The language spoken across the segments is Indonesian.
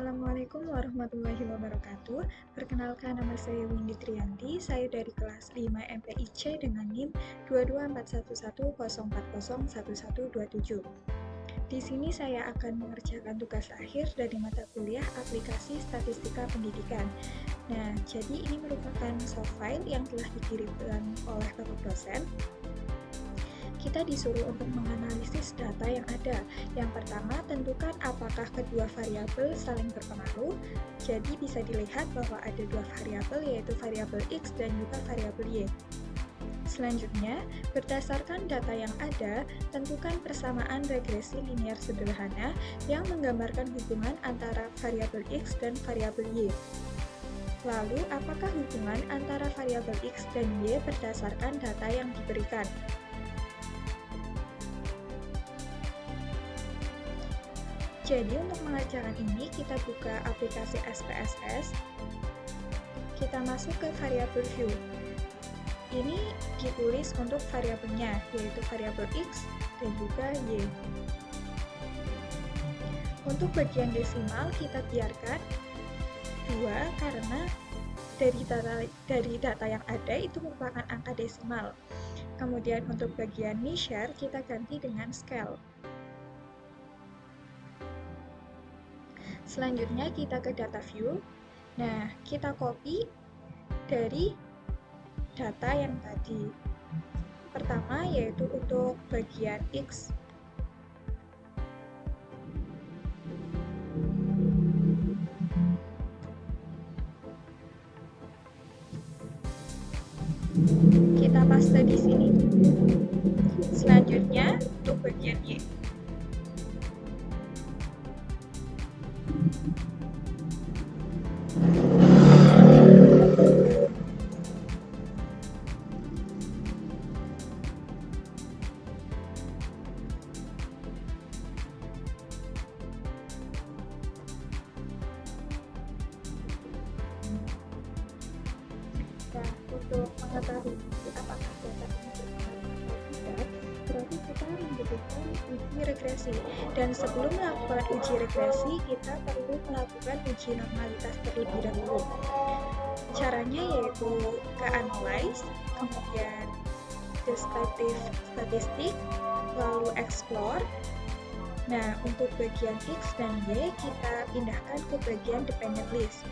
Assalamualaikum warahmatullahi wabarakatuh. Perkenalkan, nama saya Windy Trianti. Saya dari kelas 5 MPIC dengan NIM 2241104011127. Di sini saya akan mengerjakan tugas akhir dari mata kuliah aplikasi statistika pendidikan. Nah, jadi ini merupakan soft file yang telah dikirimkan oleh Bapak dosen. Kita disuruh untuk menganalisis data yang ada. Yang pertama, tentukan apakah kedua variabel saling berpengaruh. Jadi bisa dilihat bahwa ada dua variabel, yaitu variabel X dan juga variabel Y. Selanjutnya, berdasarkan data yang ada, tentukan persamaan regresi linear sederhana yang menggambarkan hubungan antara variabel X dan variabel Y. Lalu, apakah hubungan antara variabel X dan Y berdasarkan data yang diberikan? Jadi untuk mengerjakan ini, kita buka aplikasi SPSS, kita masuk ke variabel view. Ini ditulis untuk variabelnya, yaitu variabel X dan juga Y. Untuk bagian desimal, kita biarkan 2 karena dari data yang ada itu merupakan angka desimal. Kemudian untuk bagian measure, kita ganti dengan scale. Selanjutnya kita ke data view. Nah, kita copy dari data yang tadi. Pertama yaitu untuk bagian X. Kita paste di sini. Selanjutnya untuk bagian Y. Nah, untuk mengetahui apakah data ini berpengaruh atau tidak, berarti kita membutuhkan uji regresi. Dan sebelum melakukan uji regresi, kita perlu melakukan uji normalitas terlebih dahulu. Caranya yaitu ke analyze, kemudian descriptive statistik, lalu explore. Nah, untuk bagian X dan Y, kita pindahkan ke bagian dependent list.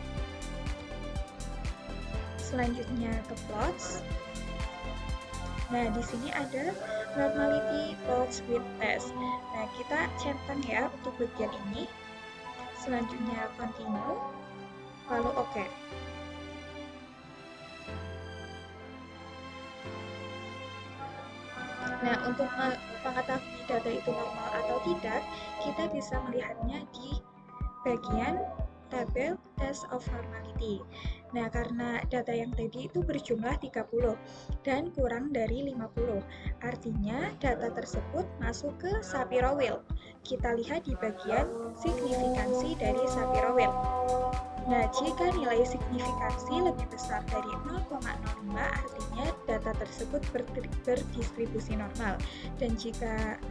Selanjutnya ke plots. Nah, di sini ada normality plots with test. Nah, kita centang ya untuk bagian ini. Selanjutnya continue, lalu oke. Nah, untuk mengetahui data itu normal atau tidak, kita bisa melihatnya di bagian tabel test of normality. Nah, karena data yang tadi itu berjumlah 30 dan kurang dari 50, artinya data tersebut masuk ke Shapiro wheel. Kita lihat di bagian signifikansi dari Shapiro wheel. Nah, jika nilai signifikansi lebih besar dari 0,05, artinya data tersebut berdistribusi normal. Dan jika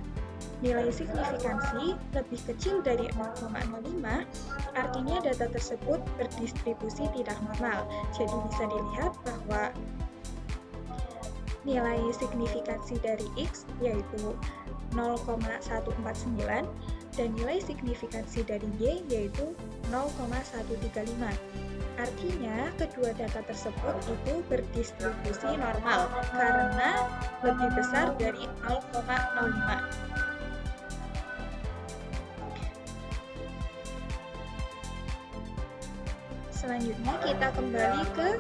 nilai signifikansi lebih kecil dari 0,05, artinya data tersebut berdistribusi tidak normal. Jadi bisa dilihat bahwa nilai signifikansi dari X yaitu 0,149 dan nilai signifikansi dari Y yaitu 0,135. Artinya, kedua data tersebut itu berdistribusi normal karena lebih besar dari 0,05. Selanjutnya kita kembali ke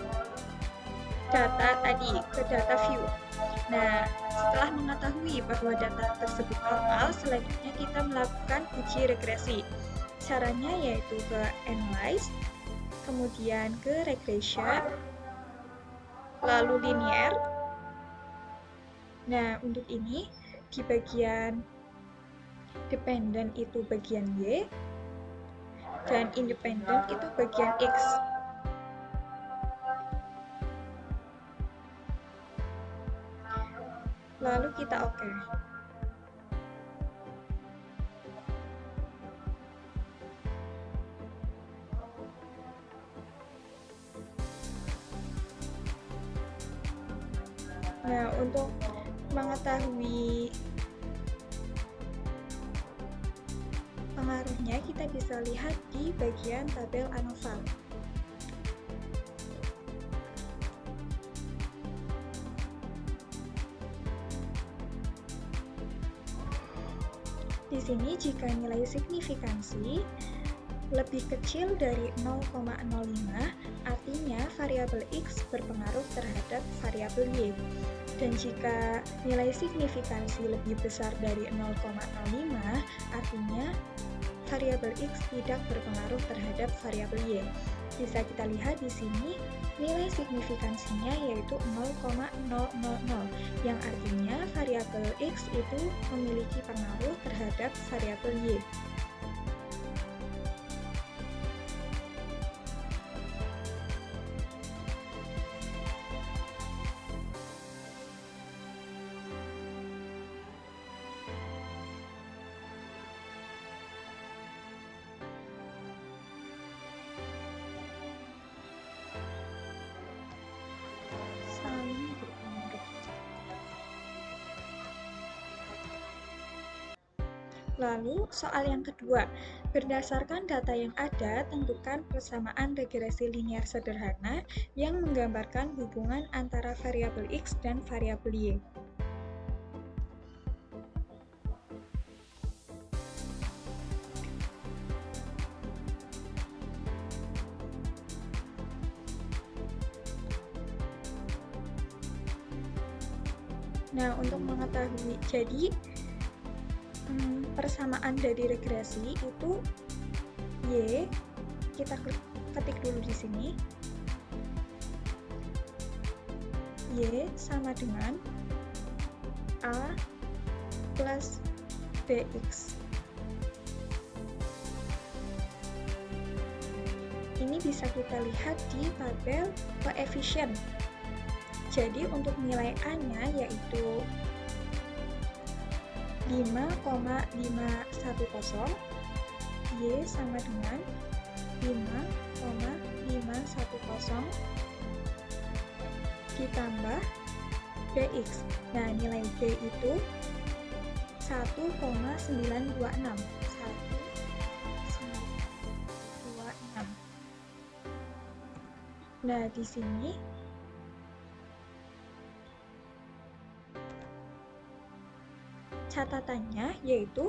data tadi, ke data view. Nah, setelah mengetahui bahwa data tersebut normal, selanjutnya kita melakukan uji regresi. Caranya yaitu ke analyze, kemudian ke regression, lalu linear. Nah, untuk ini di bagian dependent itu bagian Y, dan independent itu bagian X. Lalu kita oke. Nah, untuk mengetahui pengaruhnya, kita bisa lihat di bagian tabel ANOVA. Di sini jika nilai signifikansi lebih kecil dari 0,05, artinya variabel X berpengaruh terhadap variabel Y. Dan jika nilai signifikansi lebih besar dari 0,05, artinya variabel X tidak berpengaruh terhadap variabel Y. Bisa kita lihat di sini nilai signifikansinya yaitu 0,000, yang artinya variabel X itu memiliki pengaruh terhadap variabel Y. Lalu, soal yang kedua, berdasarkan data yang ada, tentukan persamaan regresi linier sederhana yang menggambarkan hubungan antara variabel X dan variabel Y. Nah, untuk mengetahui, jadi persamaan dari regresi itu Y, kita ketik dulu di sini. Y sama dengan A plus BX. Ini bisa kita lihat di tabel koefisien. Jadi untuk nilai A-nya yaitu 5,510, Y sama dengan 5,510 ditambah BX. Nah, nilai B itu 1,926. Nah, di sini catatannya yaitu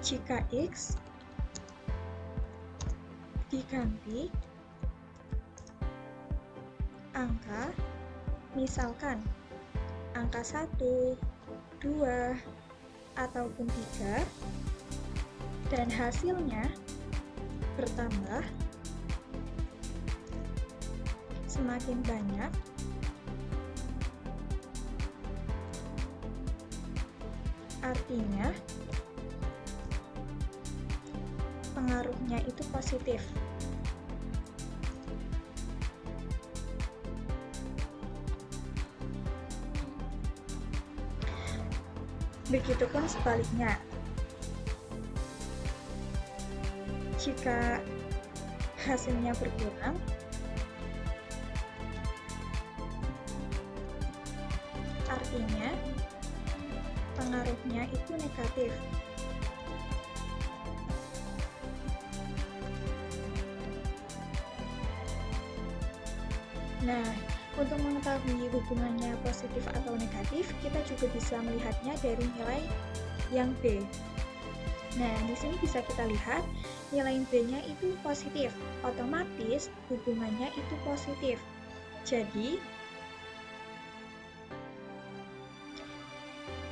jika X diganti angka, misalkan angka 1, 2, ataupun 3, dan hasilnya bertambah semakin banyak, artinya pengaruhnya itu positif. Begitupun sebaliknya. Jika hasilnya berkurang, artinya pengaruhnya itu negatif. Nah, untuk mengetahui hubungannya positif atau negatif, kita juga bisa melihatnya dari nilai yang B. Nah, di sini bisa kita lihat nilai B-nya itu positif, otomatis hubungannya itu positif. Jadi,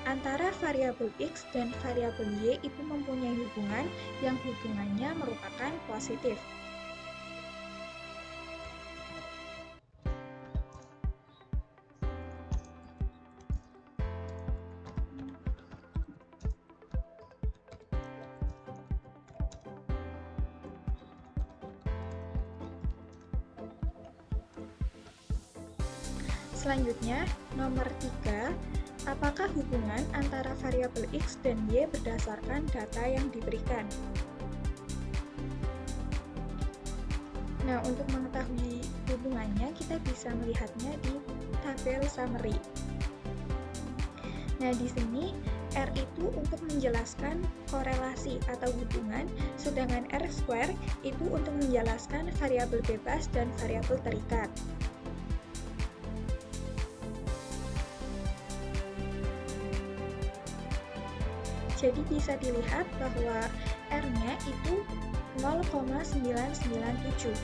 antara variabel X dan variabel Y itu mempunyai hubungan yang hubungannya merupakan positif. Selanjutnya, nomor 3, apakah hubungan antara variabel X dan Y berdasarkan data yang diberikan? Nah, untuk mengetahui hubungannya, kita bisa melihatnya di tabel summary. Nah, di sini R itu untuk menjelaskan korelasi atau hubungan, sedangkan R square itu untuk menjelaskan variabel bebas dan variabel terikat. Jadi bisa dilihat bahwa R-nya itu 0,997.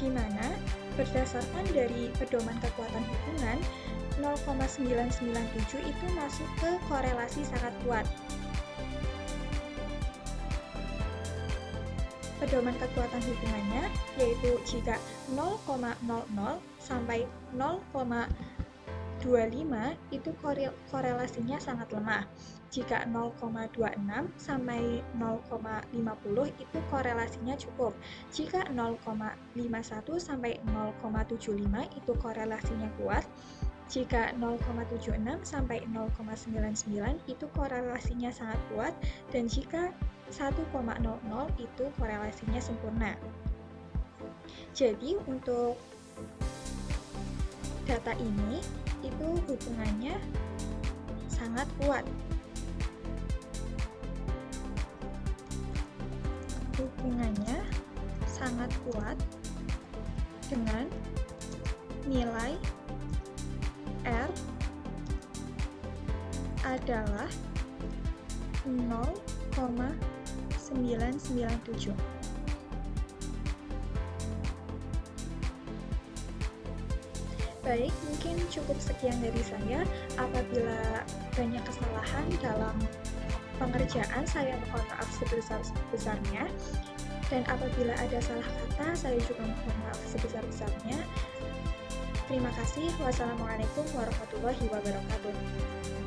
Di mana berdasarkan dari pedoman kekuatan hubungan, 0,997 itu masuk ke korelasi sangat kuat. Pedoman kekuatan hubungannya yaitu jika 0,00 sampai 0,25 itu korelasinya sangat lemah. Jika 0,26 sampai 0,50 itu korelasinya cukup. Jika 0,51 sampai 0,75 itu korelasinya kuat. Jika 0,76 sampai 0,99 itu korelasinya sangat kuat, dan jika 1,00 itu korelasinya sempurna. Jadi untuk data ini itu hubungannya sangat kuat. Hubungannya sangat kuat dengan nilai R adalah 0,997. Baik, mungkin cukup sekian dari saya. Apabila banyak kesalahan dalam pengerjaan, saya mohon maaf sebesar-besarnya. Dan apabila ada salah kata, saya juga mohon maaf sebesar-besarnya. Terima kasih. Wassalamualaikum warahmatullahi wabarakatuh.